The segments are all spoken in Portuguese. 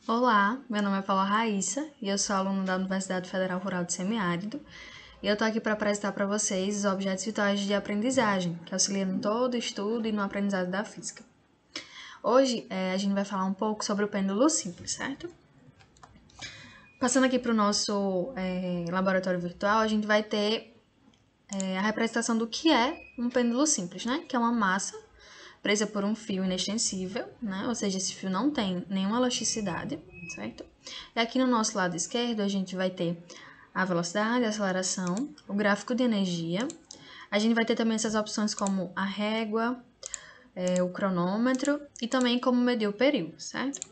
Olá, meu nome é Paula Raíssa e eu sou aluna da Universidade Federal Rural de Semiárido e eu estou aqui para apresentar para vocês os objetos virtuais de aprendizagem que auxiliam em todo o estudo e no aprendizado da física. Hoje a gente vai falar um pouco sobre o pêndulo simples, certo? Passando aqui para o nosso laboratório virtual, a gente vai ter a representação do que é um pêndulo simples, né? Que é uma massa presa por um fio inextensível, né? Ou seja, esse fio não tem nenhuma elasticidade, certo? E aqui no nosso lado esquerdo a gente vai ter a velocidade, a aceleração, o gráfico de energia. A gente vai ter também essas opções como a régua, o cronômetro e também como medir o período, certo?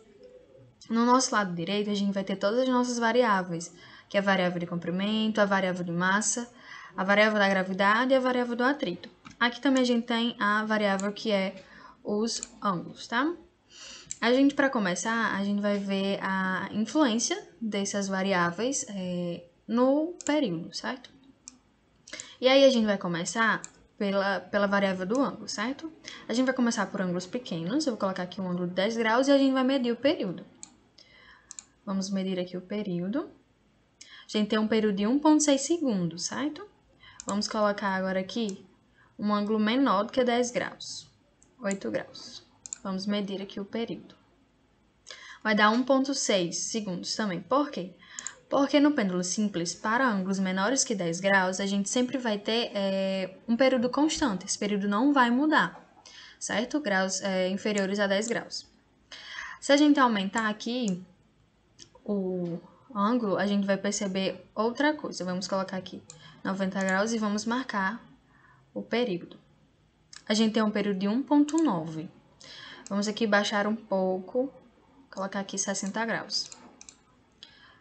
No nosso lado direito a gente vai ter todas as nossas variáveis, que é a variável de comprimento, a variável de massa, a variável da gravidade e a variável do atrito. Aqui também a gente tem a variável que é os ângulos, tá? A gente, para começar, a gente vai ver a influência dessas variáveis no período, certo? E aí a gente vai começar pela variável do ângulo, certo? A gente vai começar por ângulos pequenos, eu vou colocar aqui um ângulo de 10 graus e a gente vai medir o período. Vamos medir aqui o período. A gente tem um período de 1,6 segundos, certo? Vamos colocar agora aqui um ângulo menor do que 10 graus, 8 graus. Vamos medir aqui o período. Vai dar 1,6 segundos também. Por quê? Porque no pêndulo simples, para ângulos menores que 10 graus, a gente sempre vai ter um período constante. Esse período não vai mudar, certo? Graus inferiores a 10 graus. Se a gente aumentar aqui o ângulo, a gente vai perceber outra coisa. Vamos colocar aqui 90 graus e vamos marcar o período. A gente tem um período de 1,9. Vamos aqui baixar um pouco, colocar aqui 60 graus.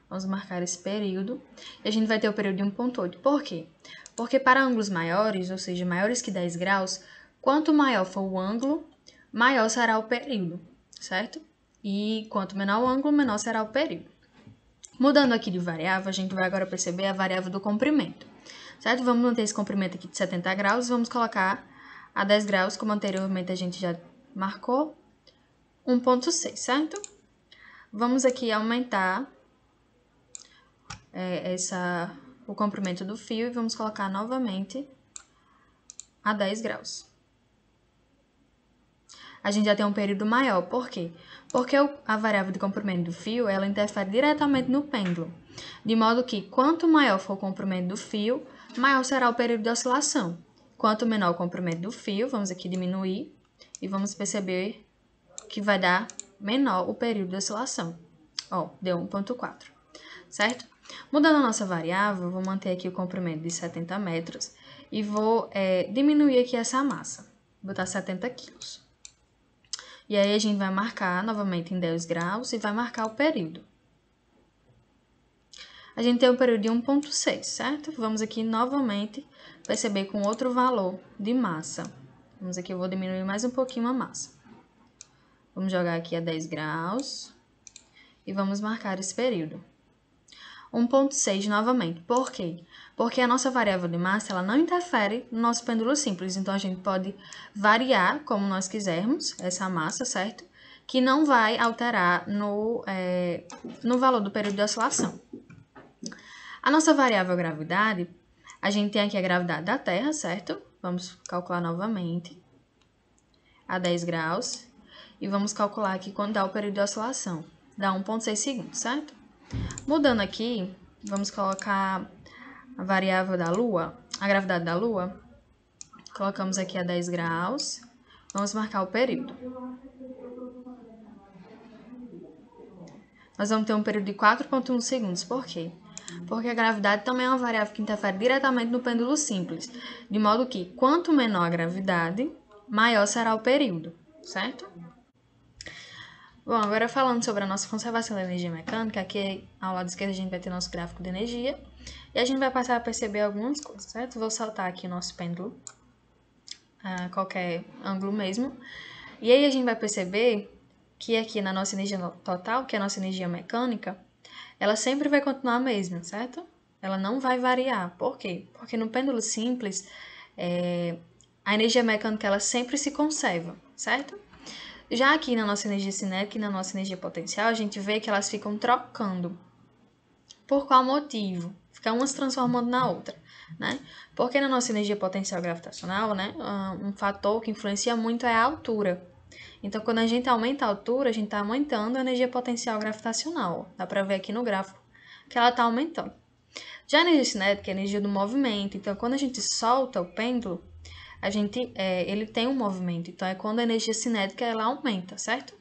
Vamos marcar esse período. E a gente vai ter o período de 1,8. Por quê? Porque para ângulos maiores, ou seja, maiores que 10 graus, quanto maior for o ângulo, maior será o período, certo? E quanto menor o ângulo, menor será o período. Mudando aqui de variável, a gente vai agora perceber a variável do comprimento, certo? Vamos manter esse comprimento aqui de 70 graus e vamos colocar a 10 graus, como anteriormente a gente já marcou, 1,6, certo? Vamos aqui aumentar o comprimento do fio e vamos colocar novamente a 10 graus. A gente já tem um período maior, por quê? Porque a variável de comprimento do fio, ela interfere diretamente no pêndulo, de modo que quanto maior for o comprimento do fio, maior será o período de oscilação. Quanto menor o comprimento do fio, vamos aqui diminuir e vamos perceber que vai dar menor o período de oscilação. Ó, deu 1,4, certo? Mudando a nossa variável, vou manter aqui o comprimento de 70 metros e vou diminuir aqui essa massa, vou botar 70 quilos. E aí a gente vai marcar novamente em 10 graus e vai marcar o período. A gente tem o período de 1,6, certo? Vamos aqui novamente perceber com outro valor de massa. Vamos aqui, eu vou diminuir mais um pouquinho a massa. Vamos jogar aqui a 10 graus e vamos marcar esse período. 1,6 novamente. Por quê? Porque a nossa variável de massa ela não interfere no nosso pêndulo simples. Então, a gente pode variar como nós quisermos essa massa, certo? Que não vai alterar no valor do período de oscilação. A nossa variável gravidade, a gente tem aqui a gravidade da Terra, certo? Vamos calcular novamente a 10 graus. E vamos calcular aqui quando dá o período de oscilação. Dá 1,6 segundos, certo? Mudando aqui, vamos colocar a variável da Lua, a gravidade da Lua. Colocamos aqui a 10 graus. Vamos marcar o período. Nós vamos ter um período de 4,1 segundos. Por quê? Porque a gravidade também é uma variável que interfere diretamente no pêndulo simples. De modo que, quanto menor a gravidade, maior será o período, certo? Bom, agora falando sobre a nossa conservação da energia mecânica, aqui ao lado esquerdo a gente vai ter nosso gráfico de energia e a gente vai passar a perceber algumas coisas, certo? Vou saltar aqui o nosso pêndulo, a qualquer ângulo mesmo, e aí a gente vai perceber que aqui na nossa energia total, que é a nossa energia mecânica, ela sempre vai continuar a mesma, certo? Ela não vai variar. Por quê? Porque no pêndulo simples, a energia mecânica ela sempre se conserva, certo? Já aqui na nossa energia cinética e na nossa energia potencial, a gente vê que elas ficam trocando. Por qual motivo? Fica uma se transformando na outra, né? Porque na nossa energia potencial gravitacional, né, um fator que influencia muito é a altura. Então, quando a gente aumenta a altura, a gente está aumentando a energia potencial gravitacional. Dá para ver aqui no gráfico que ela está aumentando. Já a energia cinética é a energia do movimento. Então, quando a gente solta o pêndulo, ele tem um movimento. Então, é quando a energia cinética ela aumenta, certo?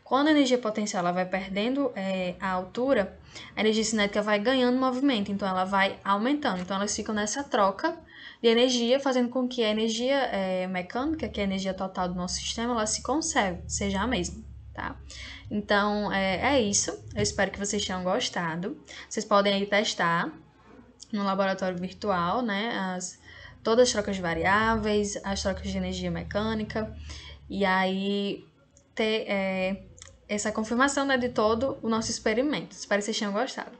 Quando a energia potencial ela vai perdendo a altura, a energia cinética vai ganhando movimento, então ela vai aumentando. Então elas ficam nessa troca de energia, fazendo com que a energia mecânica, que é a energia total do nosso sistema, ela se conserve, seja a mesma, tá? Então é isso. Eu espero que vocês tenham gostado. Vocês podem aí testar no laboratório virtual, né? Todas as trocas de variáveis, as trocas de energia mecânica, e aí ter essa confirmação, né, de todo o nosso experimento. Espero que vocês tenham gostado.